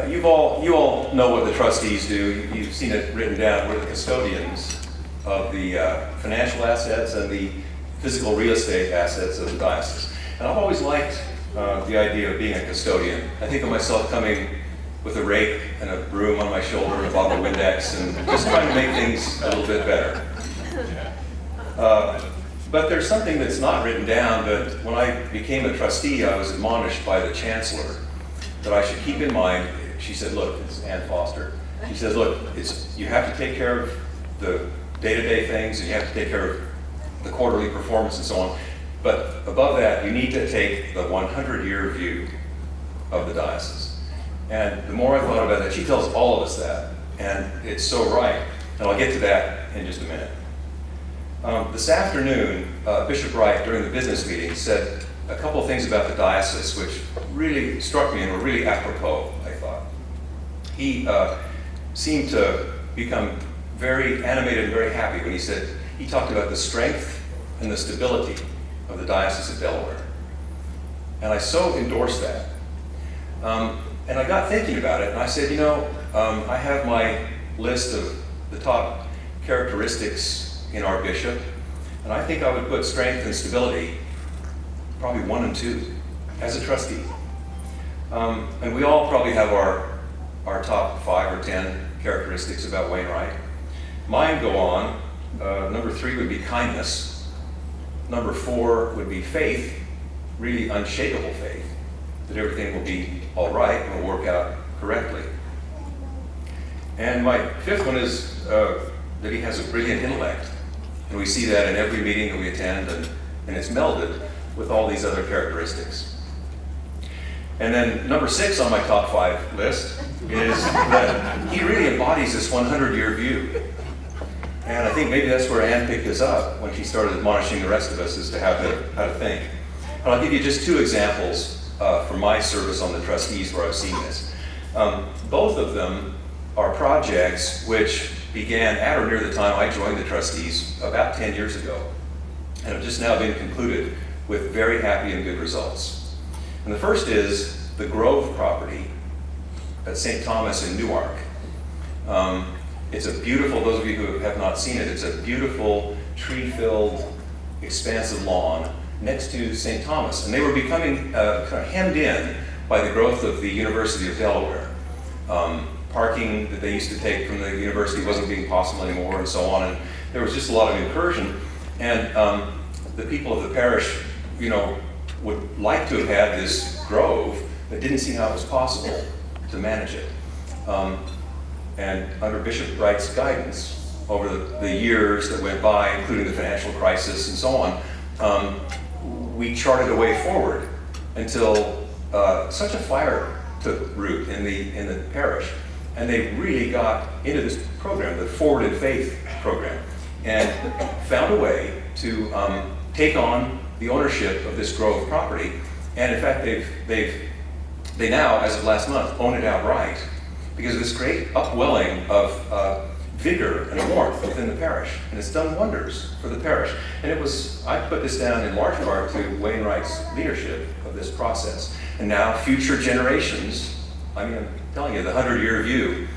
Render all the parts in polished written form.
you all know what the trustees do. You've seen it written down. We're the custodians of the financial assets and the physical real estate assets of the diocese. And I've always liked the idea of being a custodian. I think of myself coming with a rake and a broom on my shoulder and a bottle of Windex and just trying to make things a little bit better. But there's something that's not written down, but when I became a trustee, I was admonished by the chancellor that I should keep in mind. She said, look, it's Ann Foster. She says, look, you have to take care of the day-to-day things, and you have to take care of the quarterly performance and so on. But above that, you need to take the 100-year view of the diocese. And the more I thought about that, she tells all of us that, and it's so right. And I'll get to that in just a minute. This afternoon, Bishop Wright, during the business meeting, said a couple of things about the diocese which really struck me and were really apropos, I thought. He seemed to become very animated and very happy when he talked about the strength and the stability of the Diocese of Delaware. And I so endorsed that. And I got thinking about it, and I said, I have my list of the top characteristics in our bishop, and I think I would put strength and stability probably 1 and 2 as a trustee. And we all probably have our top 5 or 10 characteristics about Wainwright. Mine go on. Number 3 would be kindness. Number 4 would be faith, really unshakable faith, that everything will be all right and will work out correctly. And my 5th one is that he has a brilliant intellect. And we see that in every meeting that we attend, and it's melded with all these other characteristics. And then number 6 on my top 5 list is that he really embodies this 100-year view. And I think maybe that's where Anne picked this up when she started admonishing the rest of us as to how to think. And I'll give you just 2 examples from my service on the trustees where I've seen this. Both of them are projects which began at or near the time I joined the trustees about 10 years ago, and have just now been concluded with very happy and good results. And the first is the Grove property at St. Thomas in Newark. It's a beautiful, those of you who have not seen it, it's a beautiful tree-filled, expansive lawn next to St. Thomas. And they were becoming kind of hemmed in by the growth of the University of Delaware. Parking that they used to take from the university wasn't being possible anymore, and so on. And there was just a lot of incursion. And the people of the parish, would like to have had this grove, but didn't see how it was possible to manage it. And under Bishop Wright's guidance, over the years that went by, including the financial crisis and so on, we charted a way forward until such a fire took root in the parish. And they really got into this program, the Forward in Faith program, and found a way to take on the ownership of this Grove property. And in fact, they now, as of last month, own it outright because of this great upwelling of vigor and warmth within the parish. And it's done wonders for the parish. And I put this down in large part to Wainwright's leadership of this process. And now future generations, I'm telling you, the 100-year view,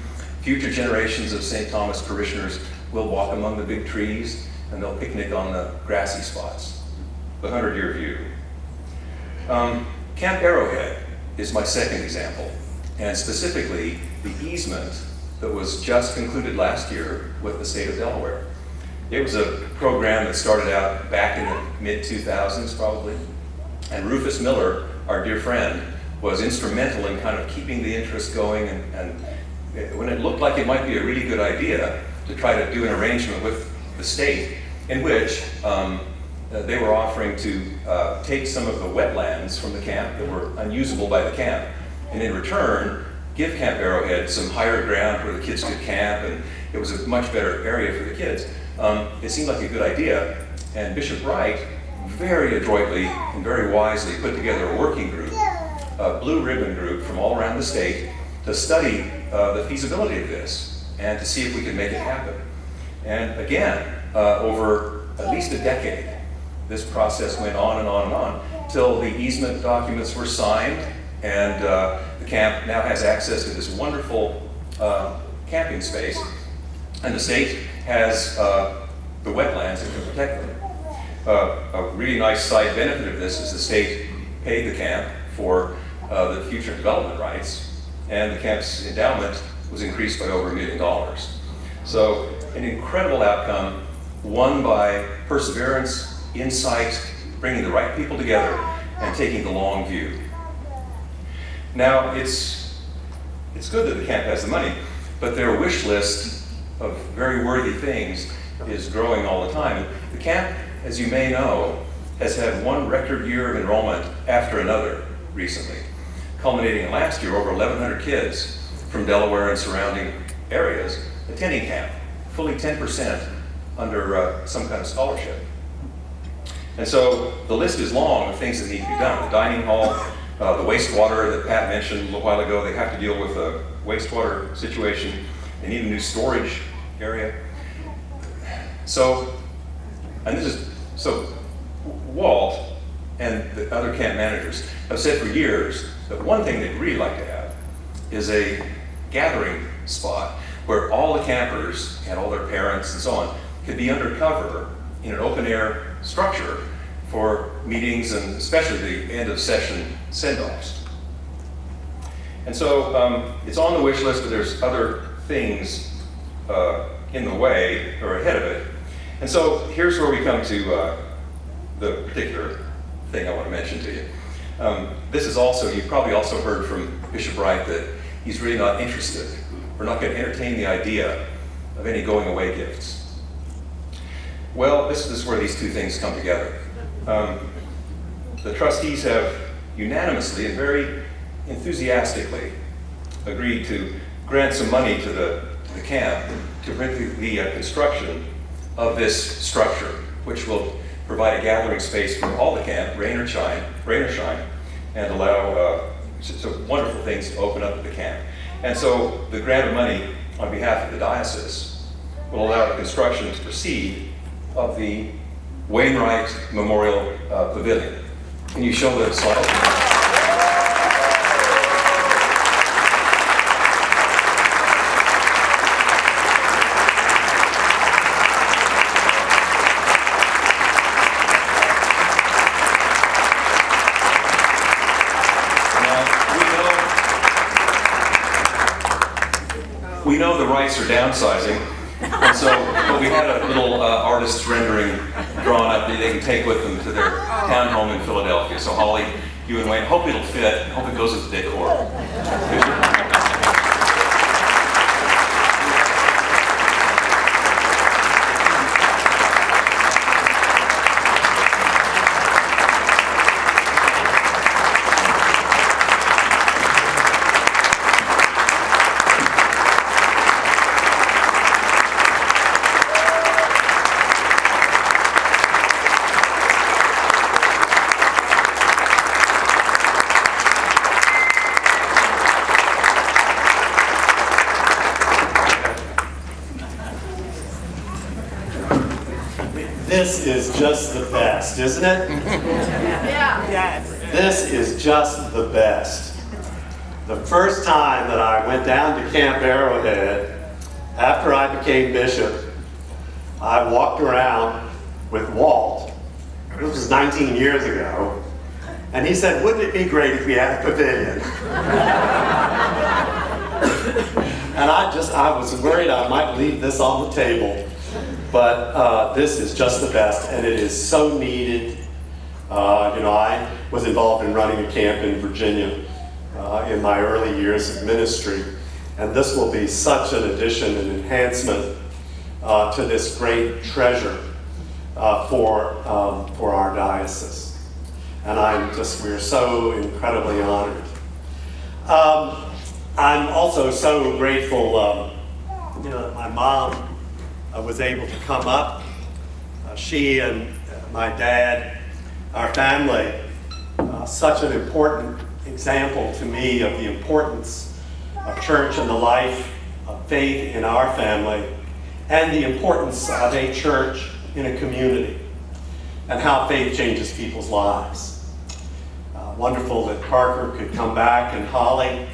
future generations of St. Thomas parishioners will walk among the big trees and they'll picnic on the grassy spots. The 100-year view. Camp Arrowhead is my second example, and specifically the easement that was just concluded last year with the state of Delaware. It was a program that started out back in the mid-2000s probably, and Rufus Miller, our dear friend, was instrumental in kind of keeping the interest going, and when it looked like it might be a really good idea to try to do an arrangement with the state in which they were offering to take some of the wetlands from the camp that were unusable by the camp, and in return give Camp Arrowhead some higher ground where the kids could camp, and it was a much better area for the kids. It seemed like a good idea, and Bishop Wright very adroitly and very wisely put together a working group, a blue ribbon group from all around the state to study the feasibility of this and to see if we could make it happen. And again, over at least a decade, this process went on and on and on till the easement documents were signed And the camp now has access to this wonderful camping space, and the state has the wetlands that can protect them. A really nice side benefit of this is the state paid the camp for the future development rights, and the camp's endowment was increased by over $1 million. So an incredible outcome, won by perseverance, insight, bringing the right people together, and taking the long view. Now, it's good that the camp has the money, but their wish list of very worthy things is growing all the time. The camp, as you may know, has had one record year of enrollment after another recently, culminating in last year over 1,100 kids from Delaware and surrounding areas attending camp, fully 10% under some kind of scholarship. And so the list is long of things that need to be done. The dining hall, the wastewater that Pat mentioned a little while ago, they have to deal with a wastewater situation. They need a new storage area. So Walt and the other camp managers have said for years that one thing they'd really like to have is a gathering spot where all the campers and all their parents and so on could be undercover in an open air structure for meetings and especially the end of session send-offs. And so it's on the wish list, but there's other things in the way or ahead of it. And so here's where we come to the particular thing I want to mention to you. This is also, you've probably also heard from Bishop Wright that he's really not interested. We're not going to entertain the idea of any going away gifts. Well, this is where these two things come together. The trustees have unanimously and very enthusiastically agreed to grant some money to the camp to bring the construction of this structure, which will provide a gathering space for all the camp, rain or shine, and allow some wonderful things to open up at the camp. And so the grant of money on behalf of the diocese will allow the construction to proceed of the Wainwright Memorial Pavilion. Can you show the slide? We know the Wrights are downsizing, and so but we had a little artist's rendering drawn up that they can take with them to their townhome in Philadelphia. So Holly, you and Wayne, hope it'll fit, hope it goes with the decor. This is just the best, isn't it? Yeah. Yes. This is just the best. The first time that I went down to Camp Arrowhead, after I became bishop, I walked around with Walt. This was 19 years ago. And he said, wouldn't it be great if we had a pavilion? And I was worried I might leave this on the table. But this is just the best, and it is so needed. I was involved in running a camp in Virginia in my early years of ministry, and this will be such an addition and enhancement to this great treasure for our diocese. And we're so incredibly honored. I'm also so grateful, that my mom was able to come up. She and my dad, our family, such an important example to me of the importance of church and the life of faith in our family, and the importance of a church in a community, and how faith changes people's lives. wonderful that Parker could come back, and Holly.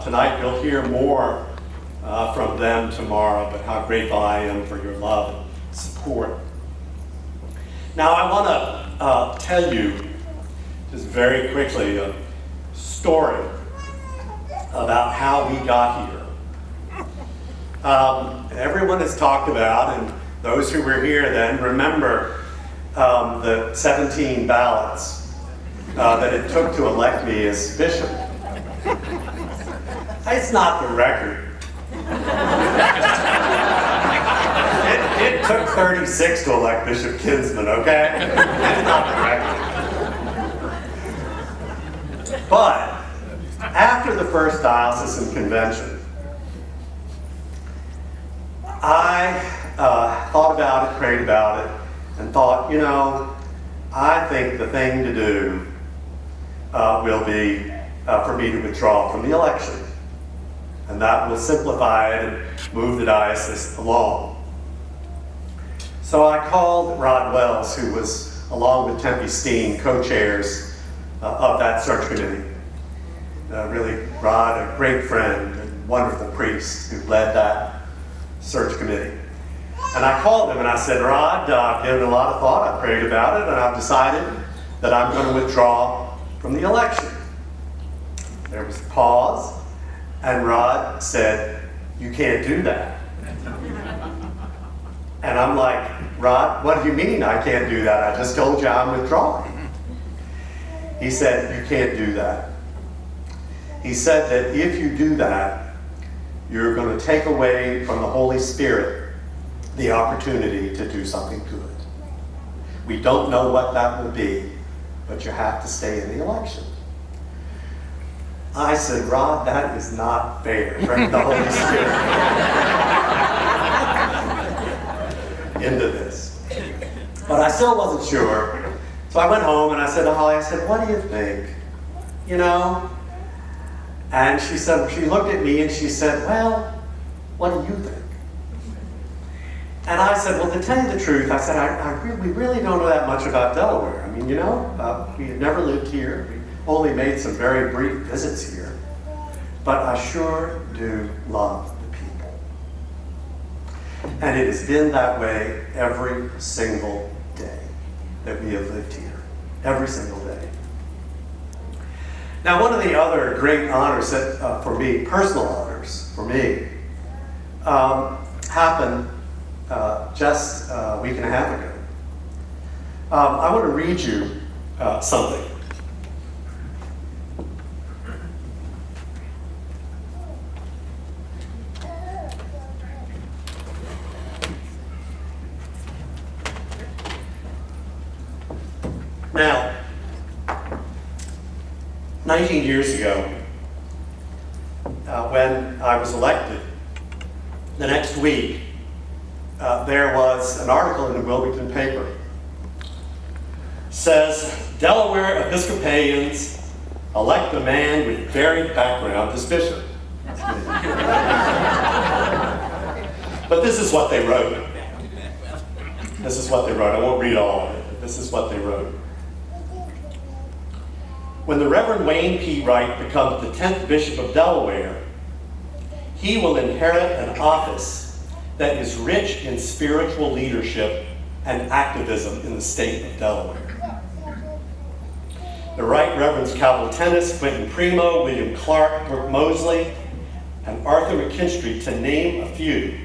Tonight you'll hear more from them tomorrow, but how grateful I am for your love and support. Now I want to tell you just very quickly a story about how we got here. Everyone has talked about, and those who were here then remember the 17 ballots that it took to elect me as bishop. It's not the record. It took 36 to elect Bishop Kinsman, okay? It's not the record. But after the first Diocesan Convention, I thought about it, prayed about it, and thought, I think the thing to do will be for me to withdraw from the election. And that will simplify it and move the diocese along. So I called Rod Wells, who was, along with Tempe Steen, co-chairs of that search committee. Really, Rod, a great friend and wonderful priest who led that search committee. And I called him and I said, Rod, I've given a lot of thought, I prayed about it, and I've decided that I'm going to withdraw from the election. There was a pause, and Rod said, you can't do that. And I'm like, Rod, what do you mean I can't do that? I just told you I'm withdrawing. He said, you can't do that. He said that if you do that, you're going to take away from the Holy Spirit the opportunity to do something good. We don't know what that will be, but you have to stay in the election. I said, Rod, that is not fair. Bring the Holy Spirit into this. But I still wasn't sure. So I went home and I said to Holly, I said, what do you think? And she said, she looked at me and she said, well, what do you think? And I said, well, to tell you the truth, I said, we really don't know that much about Delaware. I mean, we had never lived here. We only made some very brief visits here. But I sure do love the people. And it has been that way every single day that we have lived here. Every single day. Now, one of the other great honors that, for me, personal honors for me, happened just a week and a half ago. I want to read you something. Now, 19 years ago, when I was elected, the next week, there was an article in the Wilmington paper. Says, Delaware Episcopalians elect a man with varied background as bishop. But this is what they wrote. This is what they wrote. I won't read all of it, but this is what they wrote. When the Reverend Wayne P. Wright becomes the 10th Bishop of Delaware, he will inherit an office that is rich in spiritual leadership and activism in the state of Delaware. The Right Reverends Calvin Tennis, Quentin Primo, William Clark, Brooke Mosley, and Arthur McKinstry, to name a few,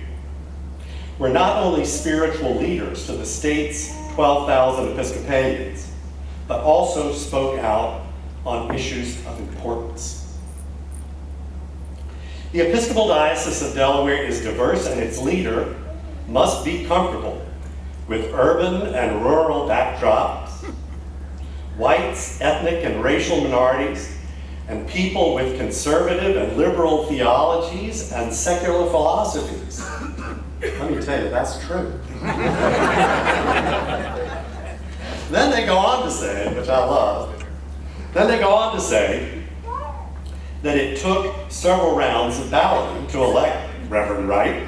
were not only spiritual leaders to the state's 12,000 Episcopalians, but also spoke out on issues of importance. The Episcopal Diocese of Delaware is diverse, and its leader must be comfortable with urban and rural backdrops, whites, ethnic and racial minorities, and people with conservative and liberal theologies and secular philosophies. Let me tell you, that's true. Then they go on to say, which I love, then they go on to say that it took several rounds of balloting to elect Reverend Wright,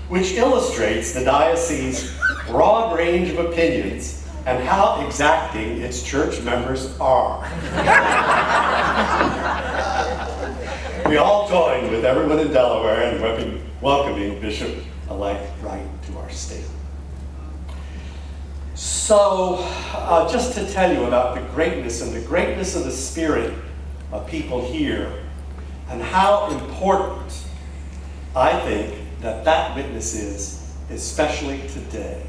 which illustrates the diocese's broad range of opinions and how exacting its church members are. We all join with everyone in Delaware in welcoming Bishop-elect Wright to our state. So, just to tell you about the greatness of the spirit of people here, and how important I think that witness is, especially today.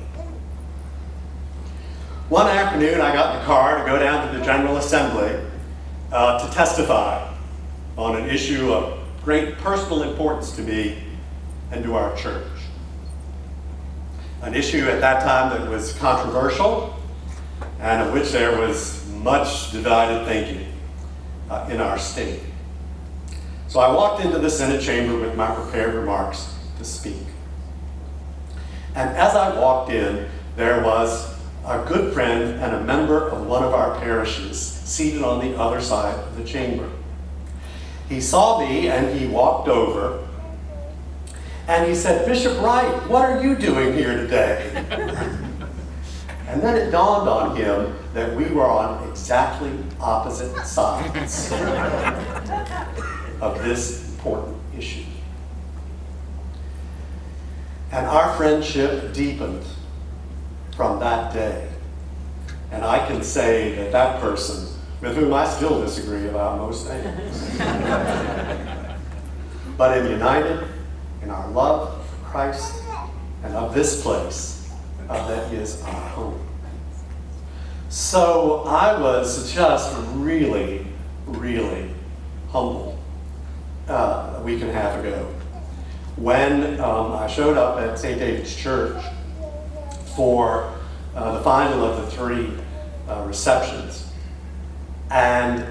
One afternoon, I got in the car to go down to the General Assembly to testify on an issue of great personal importance to me and to our church. An issue at that time that was controversial and of which there was much divided thinking in our state. So I walked into the Senate chamber with my prepared remarks to speak. And as I walked in, there was a good friend and a member of one of our parishes seated on the other side of the chamber. He saw me and he walked over and he said, "Bishop Wright, what are you doing here today?" And then it dawned on him that we were on exactly opposite sides of this important issue. And our friendship deepened from that day. And I can say that that person, with whom I still disagree about most things, but am united in our love for Christ and of this place that is our home. So I was just really, really humbled a week and a half ago when I showed up at St. David's Church for the final of the 3 receptions. And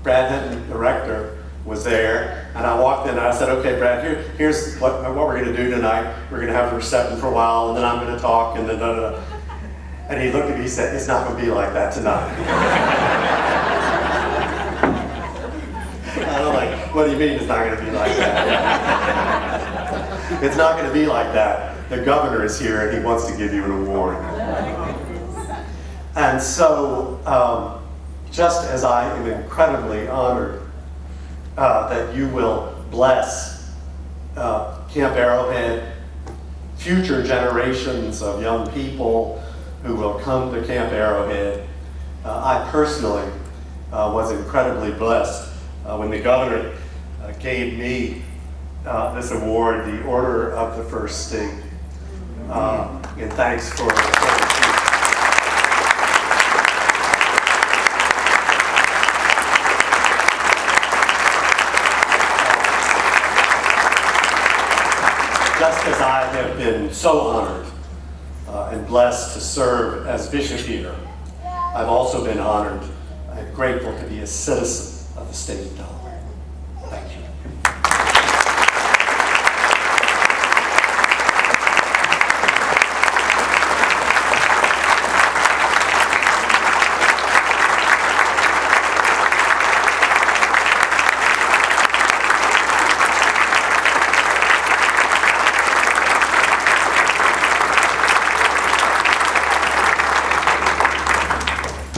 Brad Hinton, the rector, was there, and I walked in and I said, "Okay, Brad, here's what we're going to do tonight. We're going to have the reception for a while, and then I'm going to talk, and then da-da-da." And he looked at me and said, "It's not going to be like that tonight." And I'm like, "What do you mean it's not going to be like that?" "It's not going to be like that. The governor is here and he wants to give you an award." And so, just as I am incredibly honored that you will bless Camp Arrowhead, future generations of young people who will come to Camp Arrowhead, I personally was incredibly blessed when the governor gave me this award, the Order of the First State. And thanks for just as I have been so honored and blessed to serve as bishop here, I've also been honored and grateful to be a citizen of the state of Delaware.